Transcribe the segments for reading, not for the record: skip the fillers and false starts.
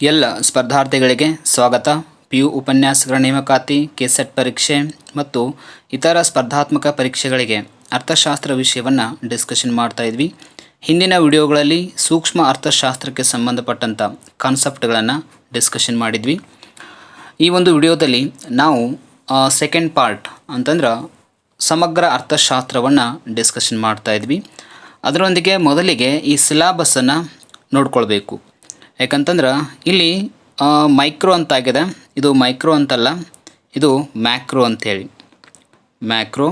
ಎಲ್ಲ ಸ್ಪರ್ಧಾರ್ಥಿಗಳಿಗೆ ಸ್ವಾಗತ. PU ಉಪನ್ಯಾಸಕರ ನೇಮಕಾತಿ, ಕೆಸೆಟ್ ಪರೀಕ್ಷೆ ಮತ್ತು ಇತರ ಸ್ಪರ್ಧಾತ್ಮಕ ಪರೀಕ್ಷೆಗಳಿಗೆ ಅರ್ಥಶಾಸ್ತ್ರ ವಿಷಯವನ್ನು ಡಿಸ್ಕಷನ್ ಮಾಡ್ತಾ ಇದ್ವಿ. ಹಿಂದಿನ ವಿಡಿಯೋಗಳಲ್ಲಿ ಸೂಕ್ಷ್ಮ ಅರ್ಥಶಾಸ್ತ್ರಕ್ಕೆ ಸಂಬಂಧಪಟ್ಟಂಥ ಕಾನ್ಸೆಪ್ಟ್ಗಳನ್ನು ಡಿಸ್ಕಷನ್ ಮಾಡಿದ್ವಿ. ಈ ಒಂದು ವಿಡಿಯೋದಲ್ಲಿ ನಾವು ಸೆಕೆಂಡ್ ಪಾರ್ಟ್ ಅಂತಂದ್ರೆ ಸಮಗ್ರ ಅರ್ಥಶಾಸ್ತ್ರವನ್ನು ಡಿಸ್ಕಷನ್ ಮಾಡ್ತಾ ಇದ್ವಿ. ಅದರೊಂದಿಗೆ ಮೊದಲಿಗೆ ಈ ಸಿಲಾಬಸ್ಸನ್ನು ನೋಡ್ಕೊಳ್ಬೇಕು. ಯಾಕಂತಂದ್ರೆ ಇಲ್ಲಿ ಮೈಕ್ರೋ ಅಂತಾಗಿದೆ, ಇದು ಮೈಕ್ರೋ ಅಂತಲ್ಲ, ಇದು ಮ್ಯಾಕ್ರೋ ಅಂಥೇಳಿ, ಮ್ಯಾಕ್ರೋ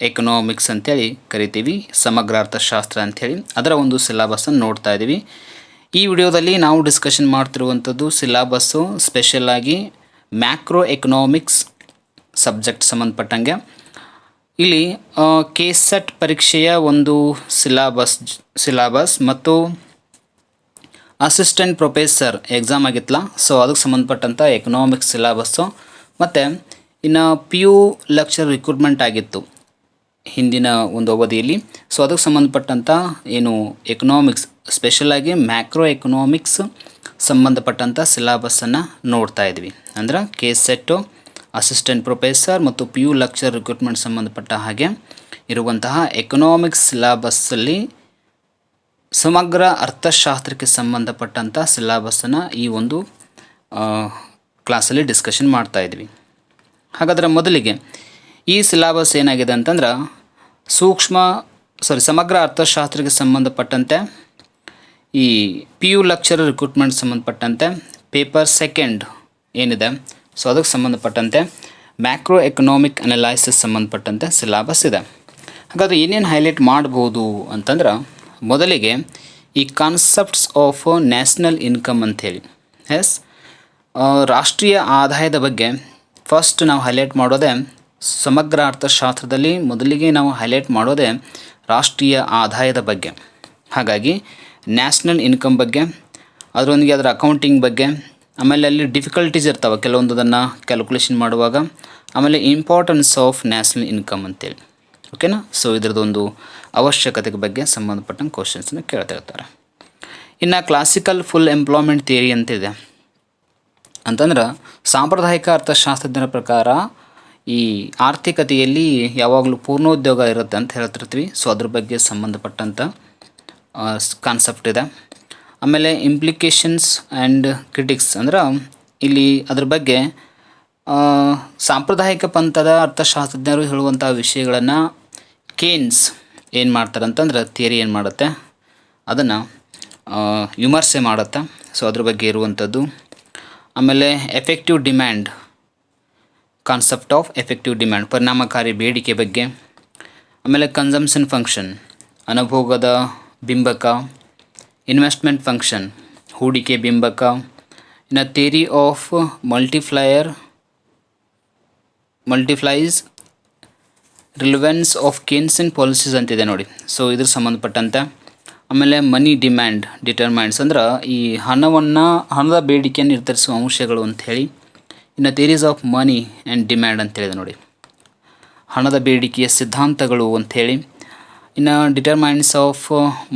ಎಕನಾಮಿಕ್ಸ್ ಅಂಥೇಳಿ ಕರಿತೀವಿ, ಸಮಗ್ರ ಅರ್ಥಶಾಸ್ತ್ರ ಅಂಥೇಳಿ. ಅದರ ಒಂದು ಸಿಲಾಬಸ್ಸನ್ನು ನೋಡ್ತಾ ಇದ್ದೀವಿ. ಈ ವಿಡಿಯೋದಲ್ಲಿ ನಾವು ಡಿಸ್ಕಷನ್ ಮಾಡ್ತಿರುವಂಥದ್ದು ಸಿಲಾಬಸ್ಸು ಸ್ಪೆಷಲಾಗಿ ಮ್ಯಾಕ್ರೋ ಎಕನಾಮಿಕ್ಸ್ ಸಬ್ಜೆಕ್ಟ್ ಸಂಬಂಧಪಟ್ಟಂಗೆ. ಇಲ್ಲಿ ಕೆಸೆಟ್ ಪರೀಕ್ಷೆಯ ಒಂದು ಸಿಲಾಬಸ್ ಮತ್ತು ಅಸಿಸ್ಟೆಂಟ್ ಪ್ರೊಫೆಸರ್ ಎಕ್ಸಾಮ್ ಆಗಿತ್ತಲ್ಲ, ಸೊ ಅದಕ್ಕೆ ಸಂಬಂಧಪಟ್ಟಂಥ ಎಕನಾಮಿಕ್ಸ್ ಸಿಲಾಬಸ್ಸು, ಮತ್ತು ಇನ್ನು PU ಲೆಕ್ಚರ್ ರಿಕ್ರೂಟ್ಮೆಂಟ್ ಆಗಿತ್ತು ಹಿಂದಿನ ಒಂದು ಅವಧಿಯಲ್ಲಿ. ಸೊ ಅದಕ್ಕೆ ಸಂಬಂಧಪಟ್ಟಂಥ ಏನು ಎಕನಾಮಿಕ್ಸ್ ಸ್ಪೆಷಲಾಗಿ ಮ್ಯಾಕ್ರೋ ಎಕನಾಮಿಕ್ಸ್ ಸಂಬಂಧಪಟ್ಟಂಥ ಸಿಲಾಬಸ್ಸನ್ನು ನೋಡ್ತಾ ಇದ್ವಿ. ಅಂದ್ರೆ ಕೆಸೆಟ್ಟು, ಅಸಿಸ್ಟೆಂಟ್ ಪ್ರೊಫೆಸರ್ ಮತ್ತು PU ಲೆಕ್ಚರ್ ರಿಕ್ರೂಟ್ಮೆಂಟ್ ಸಂಬಂಧಪಟ್ಟ ಹಾಗೆ ಇರುವಂತಹ ಎಕನಾಮಿಕ್ಸ್ ಸಿಲಾಬಸ್ಸಲ್ಲಿ ಸಮಗ್ರ ಅರ್ಥಶಾಸ್ತ್ರಕ್ಕೆ ಸಂಬಂಧಪಟ್ಟಂಥ ಸಿಲಾಬಸ್ಸನ್ನು ಈ ಒಂದು ಕ್ಲಾಸಲ್ಲಿ ಡಿಸ್ಕಷನ್ ಮಾಡ್ತಾ ಇದ್ವಿ. ಹಾಗಾದರೆ ಮೊದಲಿಗೆ ಈ ಸಿಲಾಬಸ್ ಏನಾಗಿದೆ ಅಂತಂದ್ರೆ ಸಮಗ್ರ ಅರ್ಥಶಾಸ್ತ್ರಕ್ಕೆ ಸಂಬಂಧಪಟ್ಟಂತೆ ಈ PU ಲೆಕ್ಚರ್ ರಿಕ್ರೂಟ್ಮೆಂಟ್ ಸಂಬಂಧಪಟ್ಟಂತೆ ಪೇಪರ್ ಸೆಕೆಂಡ್ ಏನಿದೆ, ಸೊ ಅದಕ್ಕೆ ಸಂಬಂಧಪಟ್ಟಂತೆ ಮ್ಯಾಕ್ರೋ ಎಕನಾಮಿಕ್ ಅನಲೈಸಿಸ್ ಸಂಬಂಧಪಟ್ಟಂತೆ ಸಿಲಾಬಸ್ ಇದೆ. ಹಾಗಾದರೆ ಏನೇನು ಹೈಲೈಟ್ ಮಾಡ್ಬೋದು ಅಂತಂದ್ರೆ ಮೊದಲಿಗೆ ಈ ಕಾನ್ಸೆಪ್ಟ್ಸ್ ಆಫ್ ನ್ಯಾಷನಲ್ ಇನ್ಕಮ್ ಅಂಥೇಳಿ, ರಾಷ್ಟ್ರೀಯ ಆದಾಯದ ಬಗ್ಗೆ ಫಸ್ಟ್ ನಾವು ಹೈಲೈಟ್ ಮಾಡೋದೇ ಸಮಗ್ರ ಅರ್ಥಶಾಸ್ತ್ರದಲ್ಲಿ ಮೊದಲಿಗೆ ನಾವು ಹೈಲೈಟ್ ಮಾಡೋದೇ ರಾಷ್ಟ್ರೀಯ ಆದಾಯದ ಬಗ್ಗೆ. ಹಾಗಾಗಿ ನ್ಯಾಷನಲ್ ಇನ್ಕಮ್ ಬಗ್ಗೆ, ಅದರೊಂದಿಗೆ ಅದರ ಅಕೌಂಟಿಂಗ್ ಬಗ್ಗೆ, ಆಮೇಲೆ ಅಲ್ಲಿ ಡಿಫಿಕಲ್ಟೀಸ್ ಇರ್ತಾವೆ ಕೆಲವೊಂದನ್ನು ಕ್ಯಾಲ್ಕುಲೇಷನ್ ಮಾಡುವಾಗ, ಆಮೇಲೆ ಇಂಪಾರ್ಟೆನ್ಸ್ ಆಫ್ ನ್ಯಾಷನಲ್ ಇನ್ಕಮ್ ಅಂತೇಳಿ. ಓಕೆನಾ? ಸೊ ಇದರದೊಂದು ಅವಶ್ಯಕತೆ ಬಗ್ಗೆ ಸಂಬಂಧಪಟ್ಟಂಗೆ ಕ್ವಶನ್ಸನ್ನು ಕೇಳ್ತಾ ಇರ್ತಾರೆ. ಇನ್ನು ಕ್ಲಾಸಿಕಲ್ ಫುಲ್ ಎಂಪ್ಲಾಯ್ಮೆಂಟ್ ಥಿಯರಿ ಅಂತಿದೆ. ಅಂತಂದ್ರೆ ಸಾಂಪ್ರದಾಯಿಕ ಅರ್ಥಶಾಸ್ತ್ರಜ್ಞರ ಪ್ರಕಾರ ಈ ಆರ್ಥಿಕತೆಯಲ್ಲಿ ಯಾವಾಗಲೂ ಪೂರ್ಣೋದ್ಯೋಗ ಇರುತ್ತೆ ಅಂತ ಹೇಳ್ತಿರ್ತೀವಿ. ಸೊ ಅದ್ರ ಬಗ್ಗೆ ಸಂಬಂಧಪಟ್ಟಂಥ ಕಾನ್ಸೆಪ್ಟ್ ಇದೆ. ಆಮೇಲೆ ಇಂಪ್ಲಿಕೇಶನ್ಸ್ ಆ್ಯಂಡ್ ಕ್ರಿಟಿಕ್ಸ್ ಅಂದ್ರೆ ಇಲ್ಲಿ ಅದ್ರ ಬಗ್ಗೆ ಸಾಂಪ್ರದಾಯಿಕ ಪಂಥದ ಅರ್ಥಶಾಸ್ತ್ರಜ್ಞರು ಹೇಳುವಂಥ ವಿಷಯಗಳನ್ನು ಕೇನ್ಸ್ ಏನು ಮಾಡ್ತಾರೆ ಅಂತಂದ್ರೆ ಥಿಯರಿ ಏನು ಮಾಡುತ್ತೆ, ಅದನ್ನು ವಿಮರ್ಶೆ ಮಾಡುತ್ತೆ. ಸೊ ಅದ್ರ ಬಗ್ಗೆ ಇರುವಂಥದ್ದು. ಆಮೇಲೆ effective demand, concept of effective demand, ಪರಿಣಾಮಕಾರಿ ಬೇಡಿಕೆ ಬಗ್ಗೆ. ಆಮೇಲೆ ಕನ್ಸಂಪ್ಷನ್ ಫಂಕ್ಷನ್, ಅನುಭೋಗದ ಬಿಂಬಕ. ಇನ್ವೆಸ್ಟ್ಮೆಂಟ್ ಫಂಕ್ಷನ್, ಹೂಡಿಕೆ ಬಿಂಬಕ. ಇನ್ನು theory of multiplies relevance of Keynesian policies ಅಂತಿದೆ ನೋಡಿ. ಸೊ ಇದ್ರ ಸಂಬಂಧಪಟ್ಟಂತೆ. ಆಮೇಲೆ ಮನಿ ಡಿಮ್ಯಾಂಡ್ ಡಿಟರ್ಮೈನ್ಸ್ ಅಂದ್ರೆ ಈ ಹಣದ ಬೇಡಿಕೆಯನ್ನು ನಿರ್ಧರಿಸುವ ಅಂಶಗಳು ಅಂಥೇಳಿ. ಇನ್ನು theories of money and demand ಅಂತೇಳಿದೆ ನೋಡಿ, ಹಣದ ಬೇಡಿಕೆಯ ಸಿದ್ಧಾಂತಗಳು ಅಂಥೇಳಿ. ಇನ್ನು determinants of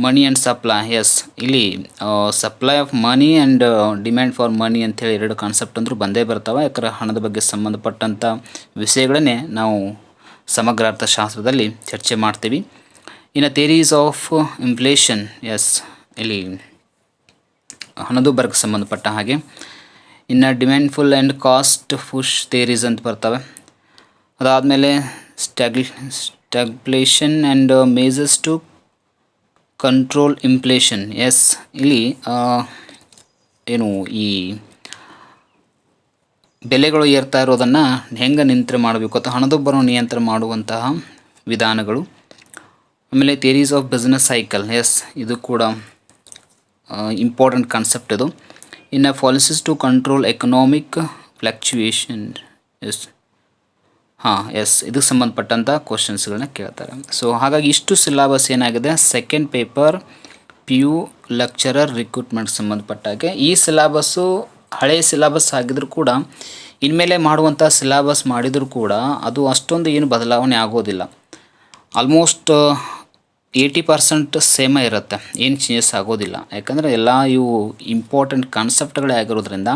money and supply. ಇಲ್ಲಿ supply of money and demand for money ಅಂಥೇಳಿ ಎರಡು ಕಾನ್ಸೆಪ್ಟ್ ಅಂದರೂ ಬಂದೇ ಬರ್ತಾವೆ. ಯಾಕಂದ್ರೆ ಹಣದ ಬಗ್ಗೆ ಸಂಬಂಧಪಟ್ಟಂಥ ವಿಷಯಗಳನ್ನೇ ನಾವು ಸಮಗ್ರ ಅರ್ಥಶಾಸ್ತ್ರದಲ್ಲಿ ಚರ್ಚೆ ಮಾಡ್ತೀವಿ. ಇನ್ನು ಥಿಯರೀಸ್ ಆಫ್ ಇನ್ಫ್ಲೇಷನ್, ಇಲ್ಲಿ ಹಣದುಬ್ಬರಕ್ಕೆ ಸಂಬಂಧಪಟ್ಟ ಹಾಗೆ. ಇನ್ನು demand pull and cost push theories ಅಂತ ಬರ್ತವೆ. ಅದಾದಮೇಲೆ stagflation and measures to control inflation. ಇಲ್ಲಿ ಏನು ಈ ಬೆಲೆಗಳು ಏರ್ತಾ ಇರೋದನ್ನು ಹೆಂಗೆ ನಿಯಂತ್ರಣ ಮಾಡಬೇಕು ಅಥವಾ ಹಣದುಬ್ಬರವನ್ನು ನಿಯಂತ್ರಣ ಮಾಡುವಂತಹ ವಿಧಾನಗಳು. ಆಮೇಲೆ ಥಿಯರೀಸ್ ಆಫ್ ಬಿಸ್ನೆಸ್ ಸೈಕಲ್, ಇದು ಕೂಡ ಇಂಪಾರ್ಟೆಂಟ್ ಕಾನ್ಸೆಪ್ಟ್ ಇದು. ಇನ್ನು policies to control economic fluctuation. ಇದಕ್ಕೆ ಸಂಬಂಧಪಟ್ಟಂಥ ಕ್ವಶನ್ಸ್ಗಳನ್ನ ಕೇಳ್ತಾರೆ. ಸೊ ಹಾಗಾಗಿ ಇಷ್ಟು ಸಿಲಾಬಸ್ ಏನಾಗಿದೆ second paper PU lecturer recruitment ಸಂಬಂಧಪಟ್ಟಾಗೆ. ಈ ಸಿಲಾಬಸ್ಸು ಹಳೆಯ ಸಿಲಾಬಸ್ ಆಗಿದ್ರೂ ಕೂಡ ಇನ್ಮೇಲೆ ಮಾಡುವಂಥ ಸಿಲಾಬಸ್ ಮಾಡಿದರೂ ಕೂಡ ಅದು ಅಷ್ಟೊಂದು ಏನು ಬದಲಾವಣೆ ಆಗೋದಿಲ್ಲ. ಆಲ್ಮೋಸ್ಟ್ 80% ಸೇಮೇ ಇರುತ್ತೆ, ಏನು ಚೇಂಜಸ್ ಆಗೋದಿಲ್ಲ. ಯಾಕಂದರೆ ಎಲ್ಲ ಇವು ಇಂಪಾರ್ಟೆಂಟ್ ಕಾನ್ಸೆಪ್ಟ್ಗಳೇ ಆಗಿರೋದ್ರಿಂದ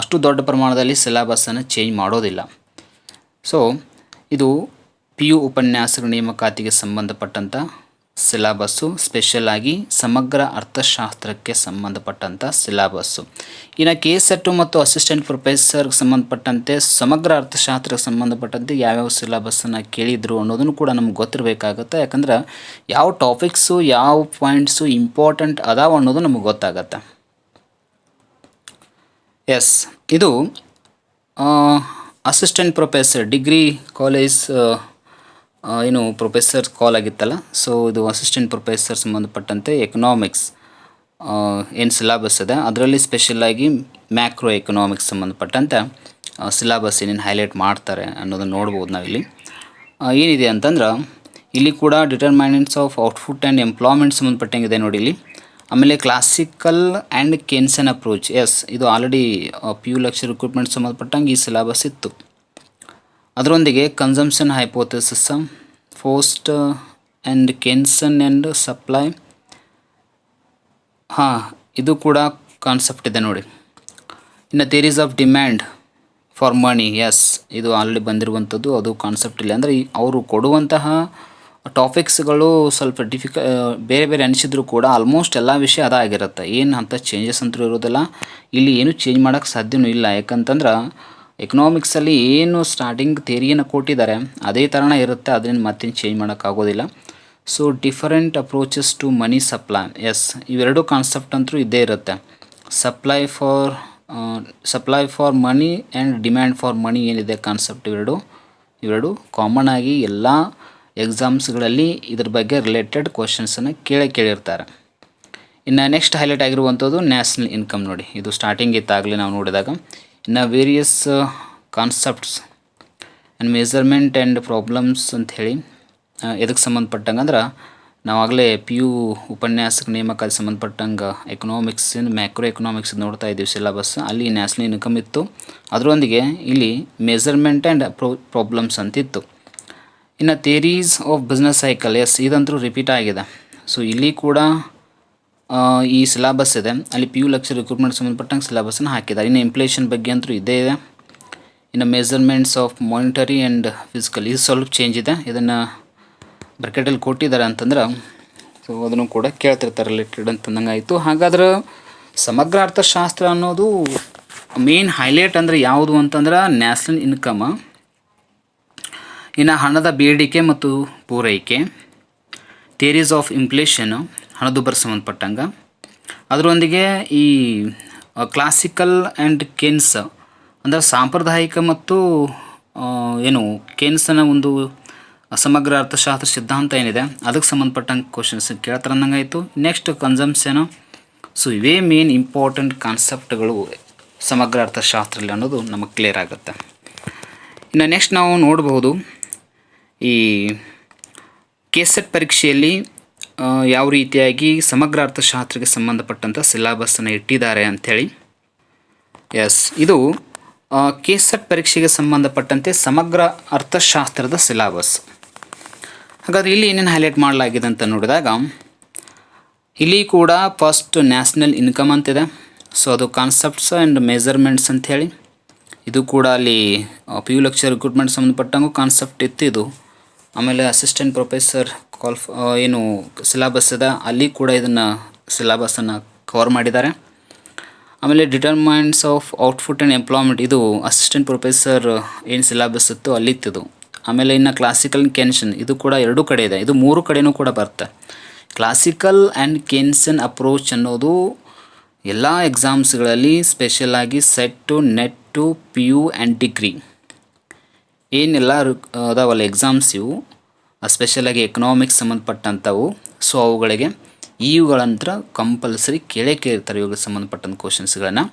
ಅಷ್ಟು ದೊಡ್ಡ ಪ್ರಮಾಣದಲ್ಲಿ ಸಿಲೆಬಸ್ಸನ್ನು ಚೇಂಜ್ ಮಾಡೋದಿಲ್ಲ. ಸೊ ಇದು PU ಉಪನ್ಯಾಸಕ ನೇಮಕಾತಿಗೆ ಸಂಬಂಧಪಟ್ಟಂಥ ಸಿಲೆಬಸ್ಸು, ಸ್ಪೆಷಲಾಗಿ ಸಮಗ್ರ ಅರ್ಥಶಾಸ್ತ್ರಕ್ಕೆ ಸಂಬಂಧಪಟ್ಟಂಥ ಸಿಲೆಬಸ್ಸು. ಇನ್ನು KSET ಮತ್ತು ಅಸಿಸ್ಟೆಂಟ್ ಪ್ರೊಫೆಸರ್ಗೆ ಸಂಬಂಧಪಟ್ಟಂತೆ ಸಮಗ್ರ ಅರ್ಥಶಾಸ್ತ್ರಕ್ಕೆ ಸಂಬಂಧಪಟ್ಟಂತೆ ಯಾವ್ಯಾವ ಸಿಲೆಬಸ್ಸನ್ನು ಕೇಳಿದರು ಅನ್ನೋದನ್ನು ಕೂಡ ನಮ್ಗೆ ಗೊತ್ತಿರಬೇಕಾಗತ್ತೆ. ಯಾಕಂದ್ರೆ ಯಾವ ಟಾಪಿಕ್ಸು ಯಾವ ಪಾಯಿಂಟ್ಸು ಇಂಪಾರ್ಟೆಂಟ್ ಅದಾವ ಅನ್ನೋದು ನಮಗೆ ಗೊತ್ತಾಗತ್ತೆ. ಎಸ್, ಇದು ಅಸಿಸ್ಟೆಂಟ್ ಪ್ರೊಫೆಸರ್ ಡಿಗ್ರಿ ಕಾಲೇಜ್ ಏನು ಪ್ರೊಫೆಸರ್ ಕಾಲ್ ಆಗಿತ್ತಲ್ಲ, ಸೊ ಇದು ಅಸಿಸ್ಟೆಂಟ್ ಪ್ರೊಫೆಸರ್ ಸಂಬಂಧಪಟ್ಟಂತೆ ಎಕನಾಮಿಕ್ಸ್ ಏನು ಸಿಲೆಬಸ್ ಇದೆ ಅದರಲ್ಲಿ ಸ್ಪೆಷಲಾಗಿ ಮ್ಯಾಕ್ರೋ ಎಕನಾಮಿಕ್ಸ್ ಸಂಬಂಧಪಟ್ಟಂತೆ ಸಿಲೆಬಸ್ ಏನೇನು ಹೈಲೈಟ್ ಮಾಡ್ತಾರೆ ಅನ್ನೋದನ್ನು ನೋಡ್ಬೋದು ನಾವಿಲ್ಲಿ. ಏನಿದೆ ಅಂತಂದ್ರೆ ಇಲ್ಲಿ ಕೂಡ determinants of output and employment ಸಂಬಂಧಪಟ್ಟಂಗಿದೆ ನೋಡಿ ಇಲ್ಲಿ. ಆಮೇಲೆ classical and Keynesian approach, yes ಇದು ಆಲ್ರೆಡಿ PU ಲೆಕ್ಚರ್ ರಿಕ್ರೂಟ್ಮೆಂಟ್ ಸಂಬಂಧಪಟ್ಟಂಗೆ ಈ ಸಿಲೆಬಸ್ ಇತ್ತು. ಅದರೊಂದಿಗೆ consumption hypothesis, post and Keynesian and supply, ಇದು ಕೂಡ ಕಾನ್ಸೆಪ್ಟ್ ಇದೆ ನೋಡಿ. ಇನ್ನು theories of demand for money, yes ಇದು ಆಲ್ರೆಡಿ ಬಂದಿರುವಂಥದ್ದು, ಅದು ಕಾನ್ಸೆಪ್ಟ್ ಇಲ್ಲ. ಅಂದರೆ ಅವರು ಕೊಡುವಂತಹ ಟಾಪಿಕ್ಸ್ಗಳು ಸ್ವಲ್ಪ ಬೇರೆ ಬೇರೆ ಅನಿಸಿದ್ರು ಕೂಡ ಆಲ್ಮೋಸ್ಟ್ ಎಲ್ಲ ವಿಷಯ ಅದಾಗಿರುತ್ತೆ, ಏನು ಅಂಥ ಚೇಂಜಸ್ ಅಂತೂ ಇರೋದಿಲ್ಲ. ಇಲ್ಲಿ ಏನು ಚೇಂಜ್ ಮಾಡೋಕ್ಕೆ ಸಾಧ್ಯವೂ ಇಲ್ಲ. ಯಾಕಂತಂದ್ರೆ ಎಕನಾಮಿಕ್ಸಲ್ಲಿ ಏನು ಸ್ಟಾರ್ಟಿಂಗ್ ಥಿಯರಿಯನ್ನು ಕೊಟ್ಟಿದ್ದಾರೆ ಅದೇ ಥರನೇ ಇರುತ್ತೆ, ಅದನ್ನು ಮತ್ತೇನು ಚೇಂಜ್ ಮಾಡೋಕ್ಕಾಗೋದಿಲ್ಲ. So different approaches to money supply, yes ಇವೆರಡು ಕಾನ್ಸೆಪ್ಟ್ ಅಂತೂ ಇದ್ದೇ ಇರುತ್ತೆ. Supply for money and demand for money ಏನಿದೆ ಕಾನ್ಸೆಪ್ಟ್, ಇವೆರಡು ಕಾಮನ್ ಆಗಿ ಎಲ್ಲ ಎಕ್ಸಾಮ್ಸ್ಗಳಲ್ಲಿ ಇದ್ರ ಬಗ್ಗೆ ರಿಲೇಟೆಡ್ ಕ್ವಶನ್ಸನ್ನು ಕೇಳಿರ್ತಾರೆ. ಇನ್ನು ನೆಕ್ಸ್ಟ್ ಹೈಲೈಟ್ ಆಗಿರುವಂಥದ್ದು ನ್ಯಾಷನಲ್ ಇನ್ಕಮ್ ನೋಡಿ, ಇದು ಸ್ಟಾರ್ಟಿಂಗ್ ಇತ್ತಾಗಲೇ ನಾವು ನೋಡಿದಾಗ. ಇನ್ನು various concepts and measurement and problems ಅಂಥೇಳಿ ಇದಕ್ಕೆ ಸಂಬಂಧಪಟ್ಟಂಗೆ ಅಂದ್ರೆ ನಾವಾಗಲೇ PU ಉಪನ್ಯಾಸಕ ನೇಮಕಾತಿ ಸಂಬಂಧಪಟ್ಟಂಗೆ ಎಕನಾಮಿಕ್ಸ್ ಮ್ಯಾಕ್ರೋ ಎಕನಾಮಿಕ್ಸ್ ನೋಡ್ತಾ ಇದ್ದೀವಿ ಸಿಲೆಬಸ್, ಅಲ್ಲಿ ನ್ಯಾಷನಲ್ ಇನ್ಕಮ್ ಇತ್ತು. ಅದರೊಂದಿಗೆ ಇಲ್ಲಿ ಮೆಜರ್ಮೆಂಟ್ ಆ್ಯಂಡ್ ಪ್ರಾಬ್ಲಮ್ಸ್ ಅಂತಿತ್ತು. ಇನ್ನು theories of business cycle, yes ಇದಂತೂ ರಿಪೀಟ್ ಆಗಿದೆ. ಸೊ ಇಲ್ಲಿ ಕೂಡ ಈ ಸಿಲೆಬಸ್ ಇದೆ, ಅಲ್ಲಿ PU ಲೆಕ್ಚರ್ ರಿಕ್ರೂಟ್ಮೆಂಟ್ ಸಂಬಂಧಪಟ್ಟಂಗೆ ಸಿಲೆಬಸ್ಸನ್ನು ಹಾಕಿದ್ದಾರೆ. ಇನ್ನು ಇನ್ಫ್ಲೇಷನ್ ಬಗ್ಗೆ ಅಂತೂ ಇದ್ದೇ ಇದೆ. ಇನ್ನು measurements of monetary and physical, ಇದು ಸ್ವಲ್ಪ ಚೇಂಜ್ ಇದೆ, ಇದನ್ನು ಬ್ರ್ಯಾಕೆಟಲ್ಲಿ ಕೊಟ್ಟಿದ್ದಾರೆ ಅಂತಂದ್ರೆ ಸೊ ಅದನ್ನು ಕೂಡ ಕೇಳ್ತಿರ್ತಾರೆ ರಿಲೇಟೆಡ್ ಅಂತಂದಂಗೆ ಆಯಿತು. ಹಾಗಾದ್ರೆ ಸಮಗ್ರ ಅರ್ಥಶಾಸ್ತ್ರ ಅನ್ನೋದು ಮೇನ್ ಹೈಲೈಟ್ ಅಂದರೆ ಯಾವುದು ಅಂತಂದ್ರೆ ನ್ಯಾಷನಲ್ ಇನ್ಕಮ್, ಇನ್ನು ಹಣದ ಬೇಡಿಕೆ ಮತ್ತು ಪೂರೈಕೆ, ಥಿಯರೀಸ್ ಆಫ್ ಇನ್ಫ್ಲೇಷನು ಹಣದುಬ್ಬರ ಸಂಬಂಧಪಟ್ಟಂಗೆ, ಅದರೊಂದಿಗೆ ಈ ಕ್ಲಾಸಿಕಲ್ ಆ್ಯಂಡ್ ಕೆನ್ಸ್ ಅಂದರೆ ಸಾಂಪ್ರದಾಯಿಕ ಮತ್ತು ಏನು ಕೆನ್ಸನ ಒಂದು ಸಮಗ್ರ ಅರ್ಥಶಾಸ್ತ್ರ ಸಿದ್ಧಾಂತ ಏನಿದೆ ಅದಕ್ಕೆ ಸಂಬಂಧಪಟ್ಟಂಗೆ ಕ್ವಶನ್ಸ್ ಕೇಳ್ತಾರೆ ಅನ್ನಂಗಾಯಿತು. Next consumption. ಸೊ ಇವೇ ಮೇನ್ ಇಂಪಾರ್ಟೆಂಟ್ ಕಾನ್ಸೆಪ್ಟ್ಗಳು ಸಮಗ್ರ ಅರ್ಥಶಾಸ್ತ್ರದಲ್ಲಿ ಅನ್ನೋದು ನಮಗೆ ಕ್ಲಿಯರ್ ಆಗುತ್ತೆ. ಇನ್ನು ನೆಕ್ಸ್ಟ್ ನಾವು ನೋಡಬಹುದು ಈ KSET ಪರೀಕ್ಷೆಯಲ್ಲಿ ಯಾವ ರೀತಿಯಾಗಿ ಸಮಗ್ರ ಅರ್ಥಶಾಸ್ತ್ರಕ್ಕೆ ಸಂಬಂಧಪಟ್ಟಂಥ ಸಿಲೆಬಸ್ಸನ್ನು ಇಟ್ಟಿದ್ದಾರೆ ಅಂಥೇಳಿ. ಎಸ್ ಇದು KSET ಪರೀಕ್ಷೆಗೆ ಸಂಬಂಧಪಟ್ಟಂತೆ ಸಮಗ್ರ ಅರ್ಥಶಾಸ್ತ್ರದ ಸಿಲೆಬಸ್. ಹಾಗಾದರೆ ಇಲ್ಲಿ ಏನೇನು ಹೈಲೈಟ್ ಮಾಡಲಾಗಿದೆ ಅಂತ ನೋಡಿದಾಗ ಇಲ್ಲಿ ಕೂಡ ಫಸ್ಟ್ ನ್ಯಾಷನಲ್ ಇನ್ಕಮ್ ಅಂತಿದೆ. ಸೊ ಅದು ಕಾನ್ಸೆಪ್ಟ್ಸ್ ಆ್ಯಂಡ್ ಮೆಜರ್ಮೆಂಟ್ಸ್ ಅಂಥೇಳಿ, ಇದು ಕೂಡ ಅಲ್ಲಿ PU ಲೆಕ್ಚರ್ ರಿಕ್ರೂಟ್ಮೆಂಟ್ ಸಂಬಂಧಪಟ್ಟಂಗೂ ಕಾನ್ಸೆಪ್ಟ್ ಇತ್ತು ಇದು. ಆಮೇಲೆ ಅಸಿಸ್ಟೆಂಟ್ ಪ್ರೊಫೆಸರ್ ಏನು ಸಿಲೆಬಸ್ ಇದೆ ಅಲ್ಲಿ ಕೂಡ ಇದನ್ನು ಸಿಲೆಬಸ್ಸನ್ನು ಕವರ್ ಮಾಡಿದ್ದಾರೆ. ಆಮೇಲೆ determines of output and employment, ಇದು ಅಸಿಸ್ಟೆಂಟ್ ಪ್ರೊಫೆಸರ್ ಏನು ಸಿಲೆಬಸ್ ಇತ್ತು ಅಲ್ಲಿತ್ತಿದು. ಆಮೇಲೆ ಇನ್ನು ಕ್ಲಾಸಿಕಲ್ ಕೆನ್ಸನ್, ಇದು ಕೂಡ ಎರಡೂ ಕಡೆ ಇದೆ, ಇದು ಮೂರು ಕಡೆಯೂ ಕೂಡ ಬರುತ್ತೆ. ಕ್ಲಾಸಿಕಲ್ ಆ್ಯಂಡ್ ಕೆನ್ಸನ್ ಅಪ್ರೋಚ್ ಅನ್ನೋದು ಎಲ್ಲ ಎಕ್ಸಾಮ್ಸ್ಗಳಲ್ಲಿ ಸ್ಪೆಷಲಾಗಿ ಸೆಟ್ಟು, ನೆಟ್ಟು, PU ಆ್ಯಂಡ್ ಡಿಗ್ರಿ ಏನೆಲ್ಲ ಅದಾವಲ್ಲ ಎಕ್ಸಾಮ್ಸ್ ಇವು ಸ್ಪೆಷಲಾಗಿ ಎಕನಾಮಿಕ್ಸ್ ಸಂಬಂಧಪಟ್ಟಂಥವು. ಸೊ ಅವುಗಳಿಗೆ ಇವುಗಳಂತರ ಕಂಪಲ್ಸರಿ ಕೇಳಿರ್ತಾರೆ ಇವಾಗ ಸಂಬಂಧಪಟ್ಟಂಥ ಕ್ವಶನ್ಸ್ಗಳನ್ನು.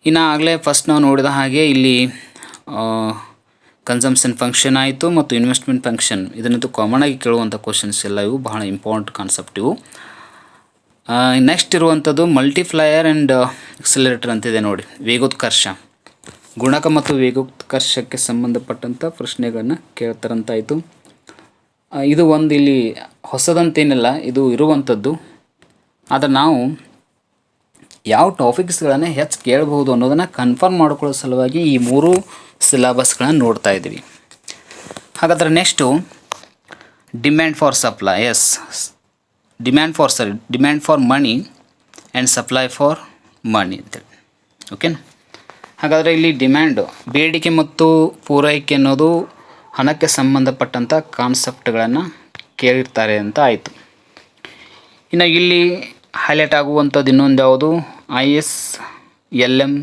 ಇನ್ನು ಆಗಲೇ ಫಸ್ಟ್ ನಾವು ನೋಡಿದ ಹಾಗೆ ಇಲ್ಲಿ ಕನ್ಸಂಪ್ಷನ್ ಫಂಕ್ಷನ್ ಆಯಿತು ಮತ್ತು ಇನ್ವೆಸ್ಟ್ಮೆಂಟ್ ಫಂಕ್ಷನ್, ಇದನ್ನಂತೂ ಕಾಮನ್ ಆಗಿ ಕೇಳುವಂಥ ಕ್ವಶನ್ಸ್ ಎಲ್ಲ ಇವು ಬಹಳ ಇಂಪಾರ್ಟೆಂಟ್ ಕಾನ್ಸೆಪ್ಟ್ ಇವು. ನೆಕ್ಸ್ಟ್ ಇರುವಂಥದ್ದು ಮಲ್ಟಿಫ್ಲಯರ್ ಆ್ಯಂಡ್ ಎಕ್ಸಲರೇಟರ್ ಅಂತಿದೆ ನೋಡಿ, ವೇಗೋತ್ಕರ್ಷ, ಗುಣಕ ಮತ್ತು ವೇಗೋತ್ಕರ್ಷಕ್ಕೆ ಸಂಬಂಧಪಟ್ಟಂಥ ಪ್ರಶ್ನೆಗಳನ್ನು ಕೇಳ್ತಾರಂತಾಯಿತು. ಇದು ಒಂದು ಇಲ್ಲಿ ಹೊಸದಂತೇನಿಲ್ಲ, ಇದು ಇರುವಂಥದ್ದು. ಆದರೆ ನಾವು ಯಾವ ಟಾಪಿಕ್ಸ್ಗಳನ್ನು ಹೆಚ್ಚು ಕೇಳಬಹುದು ಅನ್ನೋದನ್ನು ಕನ್ಫರ್ಮ್ ಮಾಡ್ಕೊಳ್ಳೋ ಸಲುವಾಗಿ ಈ 3 ಸಿಲೆಬಸ್ಗಳನ್ನು ನೋಡ್ತಾ ಇದ್ದೀವಿ. ಹಾಗಾದರೆ next demand for supply. Demand for money and supply for ಮನಿ ಅಂತೇಳಿ. ಓಕೆನಾ? ಹಾಗಾದರೆ ಇಲ್ಲಿ ಡಿಮ್ಯಾಂಡು, ಬೇಡಿಕೆ ಮತ್ತು ಪೂರೈಕೆ ಅನ್ನೋದು ಹಣಕ್ಕೆ ಸಂಬಂಧಪಟ್ಟಂಥ ಕಾನ್ಸೆಪ್ಟ್ಗಳನ್ನು ಕೇಳಿರ್ತಾರೆ ಅಂತ ಆಯಿತು. ಇನ್ನು ಇಲ್ಲಿ ಹೈಲೈಟ್ ಆಗುವಂಥದ್ದು ಇನ್ನೊಂದು ಯಾವುದು, ISLM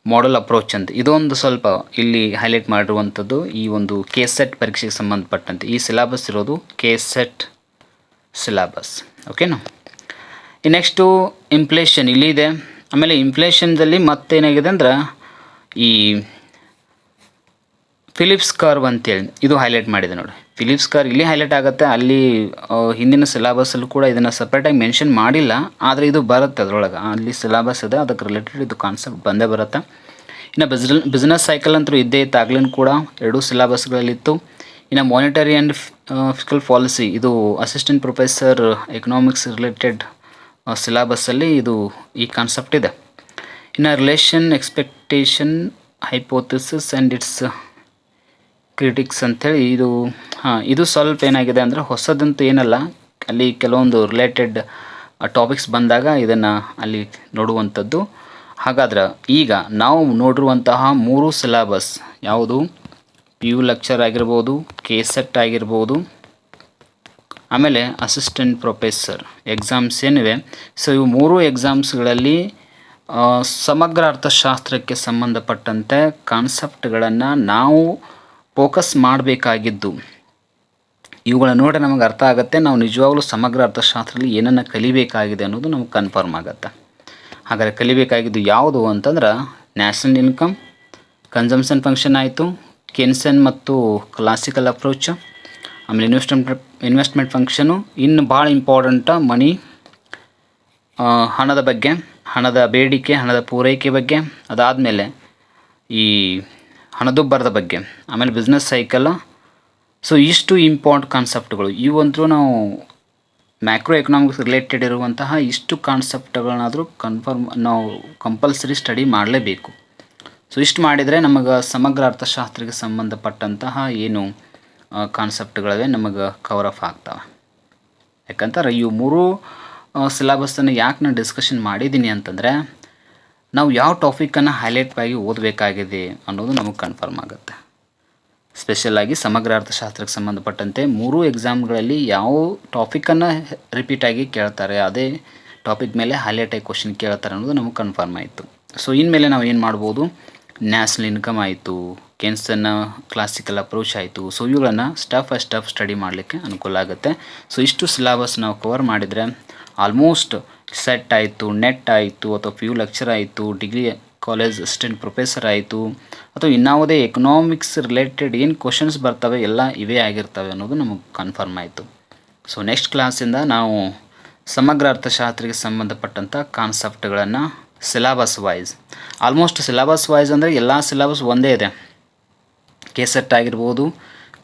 ಮಾಡೆಲ್ ಅಪ್ರೋಚ್ ಅಂತ. ಇದೊಂದು ಸ್ವಲ್ಪ ಇಲ್ಲಿ ಹೈಲೈಟ್ ಮಾಡಿರುವಂಥದ್ದು ಈ ಒಂದು KSET ಪರೀಕ್ಷೆಗೆ ಸಂಬಂಧಪಟ್ಟಂತೆ. ಈ ಸಿಲೆಬಸ್ ಇರೋದು KSET ಸಿಲೆಬಸ್. ಓಕೆನಾ? ಈ ನೆಕ್ಸ್ಟು ಇನ್ಫ್ಲೇಷನ್ ಇಲ್ಲಿದೆ. ಆಮೇಲೆ ಇನ್ಫ್ಲೇಷನ್ದಲ್ಲಿ ಮತ್ತೇನಾಗಿದೆ ಅಂದ್ರೆ ಈ ಫಿಲಿಪ್ಸ್ ಕರ್ವ್ ಅಂತೇಳಿ ಇದು ಹೈಲೈಟ್ ಮಾಡಿದೆ ನೋಡಿ. ಫಿಲಿಪ್ಸ್ ಕರ್ವ್ ಇಲ್ಲಿ ಹೈಲೈಟ್ ಆಗುತ್ತೆ, ಅಲ್ಲಿ ಹಿಂದಿನ ಸಿಲೆಬಸ್ಸಲ್ಲೂ ಕೂಡ ಇದನ್ನು ಸಪ್ರೇಟಾಗಿ ಮೆನ್ಷನ್ ಮಾಡಿಲ್ಲ, ಆದರೆ ಇದು ಬರುತ್ತೆ ಅದರೊಳಗೆ. ಅಲ್ಲಿ ಸಿಲೆಬಸ್ ಇದೆ, ಅದಕ್ಕೆ ರಿಲೇಟೆಡ್ ಇದು ಕಾನ್ಸೆಪ್ಟ್ ಬಂದೇ ಬರುತ್ತೆ. ಇನ್ನು ಬಿಸ್ನೆಸ್ ಸೈಕಲ್ ಅಂತೂ ಇದ್ದೇ ಇತ್ತು, ಆಗ್ಲಿನ ಕೂಡ 2 ಸಿಲೆಬಸ್ಗಳಲ್ಲಿತ್ತು. ಇನ್ನು ಮಾನಿಟರಿ ಆ್ಯಂಡ್ ಫಿಸ್ಕಲ್ ಪಾಲಿಸಿ ಇದು ಅಸಿಸ್ಟೆಂಟ್ ಪ್ರೊಫೆಸರ್ ಎಕನಾಮಿಕ್ಸ್ ರಿಲೇಟೆಡ್ ಸಿಲೆಬಸ್ಸಲ್ಲಿ ಇದು ಈ ಕಾನ್ಸೆಪ್ಟ್ ಇದೆ. ಇನ್ನು relation expectation hypothesis and it's critics ಅಂಥೇಳಿ ಇದು ಸ್ವಲ್ಪ ಏನಾಗಿದೆ ಅಂದರೆ ಹೊಸದಂತೂ ಏನಲ್ಲ, ಅಲ್ಲಿ ಕೆಲವೊಂದು ರಿಲೇಟೆಡ್ ಟಾಪಿಕ್ಸ್ ಬಂದಾಗ ಇದನ್ನು ಅಲ್ಲಿ ನೋಡುವಂಥದ್ದು. ಹಾಗಾದ್ರೆ ಈಗ ನಾವು ನೋಡಿರುವಂತಹ 3 ಸಿಲೆಬಸ್ ಯಾವುದು, PU ಲೆಕ್ಚರ್ ಆಗಿರ್ಬೋದು, KSET ಆಗಿರ್ಬೋದು, ಆಮೇಲೆ ಅಸಿಸ್ಟೆಂಟ್ ಪ್ರೊಫೆಸರ್ ಎಕ್ಸಾಮ್ಸ್ ಏನಿವೆ. ಸೊ ಇವು 3 ಎಕ್ಸಾಮ್ಸ್ಗಳಲ್ಲಿ ಸಮಗ್ರ ಅರ್ಥಶಾಸ್ತ್ರಕ್ಕೆ ಸಂಬಂಧಪಟ್ಟಂತೆ ಕಾನ್ಸೆಪ್ಟ್ಗಳನ್ನು ನಾವು ಫೋಕಸ್ ಮಾಡಬೇಕಾಗಿದ್ದು. ಇವುಗಳ ನೋಡಿ ನಮಗೆ ಅರ್ಥ ಆಗುತ್ತೆ, ನಾವು ನಿಜವಾಗ್ಲೂ ಸಮಗ್ರ ಅರ್ಥಶಾಸ್ತ್ರದಲ್ಲಿ ಏನನ್ನು ಕಲಿಬೇಕಾಗಿದೆ ಅನ್ನೋದು ನಮಗೆ ಕನ್ಫರ್ಮ್ ಆಗುತ್ತೆ. ಹಾಗಾದರೆ ಕಲಿಬೇಕಾಗಿದ್ದು ಯಾವುದು ಅಂತಂದ್ರೆ ನ್ಯಾಷನಲ್ ಇನ್ಕಮ್, ಕನ್ಸಂಪ್ಷನ್ ಫಂಕ್ಷನ್ ಆಯಿತು, ಕೆನ್ಸನ್ ಮತ್ತು ಕ್ಲಾಸಿಕಲ್ ಅಪ್ರೋಚ್, ಆಮೇಲೆ ಇನ್ವೆಸ್ಟ್ಮೆಂಟ್ ಫಂಕ್ಷನು. ಇನ್ನು ಭಾಳ ಇಂಪಾರ್ಟೆಂಟ ಮನಿ, ಹಣದ ಬಗ್ಗೆ, ಹಣದ ಬೇಡಿಕೆ, ಹಣದ ಪೂರೈಕೆ ಬಗ್ಗೆ, ಅದಾದಮೇಲೆ ಈ ಹಣದುಬ್ಬರದ ಬಗ್ಗೆ, ಆಮೇಲೆ ಬಿಸ್ನೆಸ್ ಸೈಕಲ್. ಸೊ ಇಷ್ಟು ಇಂಪಾರ್ಟೆಂಟ್ ಕಾನ್ಸೆಪ್ಟ್ಗಳು ಇವಂತೂ ನಾವು ಮ್ಯಾಕ್ರೋ ಎಕನಾಮಿಕ್ಸ್ ರಿಲೇಟೆಡ್ ಇರುವಂತಹ ಇಷ್ಟು ಕಾನ್ಸೆಪ್ಟ್ಗಳನ್ನಾದರೂ ನಾವು ಕಂಪಲ್ಸರಿ ಸ್ಟಡಿ ಮಾಡಲೇಬೇಕು. ಸೊ ಇಷ್ಟು ಮಾಡಿದರೆ ನಮಗೆ ಸಮಗ್ರ ಅರ್ಥಶಾಸ್ತ್ರಕ್ಕೆ ಸಂಬಂಧಪಟ್ಟಂತಹ ಏನು ಕಾನ್ಸೆಪ್ಟ್ಗಳಿವೆ ನಮಗೆ ಕವರ್ ಅಪ್ ಆಗ್ತವೆ. ಯಾಕಂತಾರೆ ಇವು 3 ಸಿಲೆಬಸ್ಸನ್ನು ಯಾಕೆ ನಾನು ಡಿಸ್ಕಷನ್ ಮಾಡಿದ್ದೀನಿ ಅಂತಂದರೆ ನಾವು ಯಾವ ಟಾಪಿಕನ್ನು ಹೈಲೈಟ್ ಆಗಿ ಓದಬೇಕಾಗಿದೆ ಅನ್ನೋದು ನಮಗೆ ಕನ್ಫರ್ಮ್ ಆಗುತ್ತೆ. ಸ್ಪೆಷಲಾಗಿ ಸಮಗ್ರ ಅರ್ಥಶಾಸ್ತ್ರಕ್ಕೆ ಸಂಬಂಧಪಟ್ಟಂತೆ 3 ಎಕ್ಸಾಮ್ಗಳಲ್ಲಿ ಯಾವ ಟಾಪಿಕನ್ನು ರಿಪೀಟಾಗಿ ಕೇಳ್ತಾರೆ, ಅದೇ ಟಾಪಿಕ್ ಮೇಲೆ ಹೈಲೈಟಾಗಿ ಕ್ವಶನ್ ಕೇಳ್ತಾರೆ ಅನ್ನೋದು ನಮಗೆ ಕನ್ಫರ್ಮ್ ಆಯಿತು. ಸೊ ಇನ್ಮೇಲೆ ನಾವು ಏನು ಮಾಡ್ಬೋದು, ನ್ಯಾಷನಲ್ ಇನ್ಕಮ್ ಆಯಿತು, ಕೆನ್ಸನ್ನ ಕ್ಲಾಸಿಕಲ್ ಅಪ್ರೋಚ್ ಆಯಿತು. ಸೊ ಇವುಗಳನ್ನು ಸ್ಟೆಪ್ ಬೈ ಸ್ಟೆಪ್ ಸ್ಟಡಿ ಮಾಡಲಿಕ್ಕೆ ಅನುಕೂಲ ಆಗುತ್ತೆ. ಸೊ ಇಷ್ಟು ಸಿಲೆಬಸ್ ನಾವು ಕವರ್ ಮಾಡಿದರೆ ಆಲ್ಮೋಸ್ಟ್ ಸೆಟ್ ಆಯಿತು, ನೆಟ್ ಆಯಿತು, ಅಥವಾ PU ಲೆಕ್ಚರ್ ಆಯಿತು, ಡಿಗ್ರಿ ಕಾಲೇಜ್ ಅಸಿಸ್ಟೆಂಟ್ ಪ್ರೊಫೆಸರ್ ಆಯಿತು, ಅಥವಾ ಇನ್ಯಾವುದೇ ಎಕನಾಮಿಕ್ಸ್ ರಿಲೇಟೆಡ್ ಏನು ಕ್ವಶನ್ಸ್ ಬರ್ತವೆ ಎಲ್ಲ ಇವೇ ಆಗಿರ್ತವೆ ಅನ್ನೋದು ನಮಗೆ ಕನ್ಫರ್ಮ್ ಆಯಿತು. ಸೊ ನೆಕ್ಸ್ಟ್ ಕ್ಲಾಸಿಂದ ನಾವು ಸಮಗ್ರ ಅರ್ಥಶಾಸ್ತ್ರಕ್ಕೆ ಸಂಬಂಧಪಟ್ಟಂಥ ಕಾನ್ಸೆಪ್ಟ್ಗಳನ್ನು syllabus wise, almost syllabus wise ಅಂದರೆ ಎಲ್ಲ ಸಿಲೆಬಸ್ ಒಂದೇ ಇದೆ. KSET ಆಗಿರ್ಬೋದು,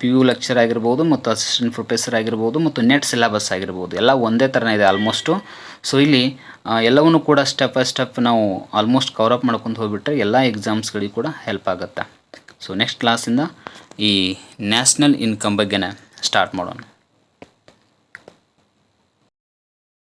PU ಲೆಕ್ಚರ್ ಆಗಿರ್ಬೋದು, ಮತ್ತು ಅಸಿಸ್ಟೆಂಟ್ ಪ್ರೊಫೆಸರ್ ಆಗಿರ್ಬೋದು, ಮತ್ತು ನೆಟ್ ಸಿಲೆಬಸ್ ಆಗಿರ್ಬೋದು, ಎಲ್ಲ ಒಂದೇ ಥರನೇ ಇದೆ ಆಲ್ಮೋಸ್ಟು. ಸೊ ಇಲ್ಲಿ ಎಲ್ಲವನ್ನೂ ಕೂಡ ಸ್ಟೆಪ್ ಬೈ ಸ್ಟೆಪ್ ನಾವು ಆಲ್ಮೋಸ್ಟ್ ಕವರ್ ಅಪ್ ಮಾಡ್ಕೊಂಡು ಹೋಗ್ಬಿಟ್ರೆ ಎಲ್ಲ ಎಕ್ಸಾಮ್ಸ್ಗಳಿಗೆ ಕೂಡ ಹೆಲ್ಪ್ ಆಗುತ್ತೆ. ಸೊ ನೆಕ್ಸ್ಟ್ ಕ್ಲಾಸಿಂದ ಈ ನ್ಯಾಷನಲ್ ಇನ್ಕಮ್ ಬಗ್ಗೆನೇ ಸ್ಟಾರ್ಟ್ ಮಾಡೋಣ.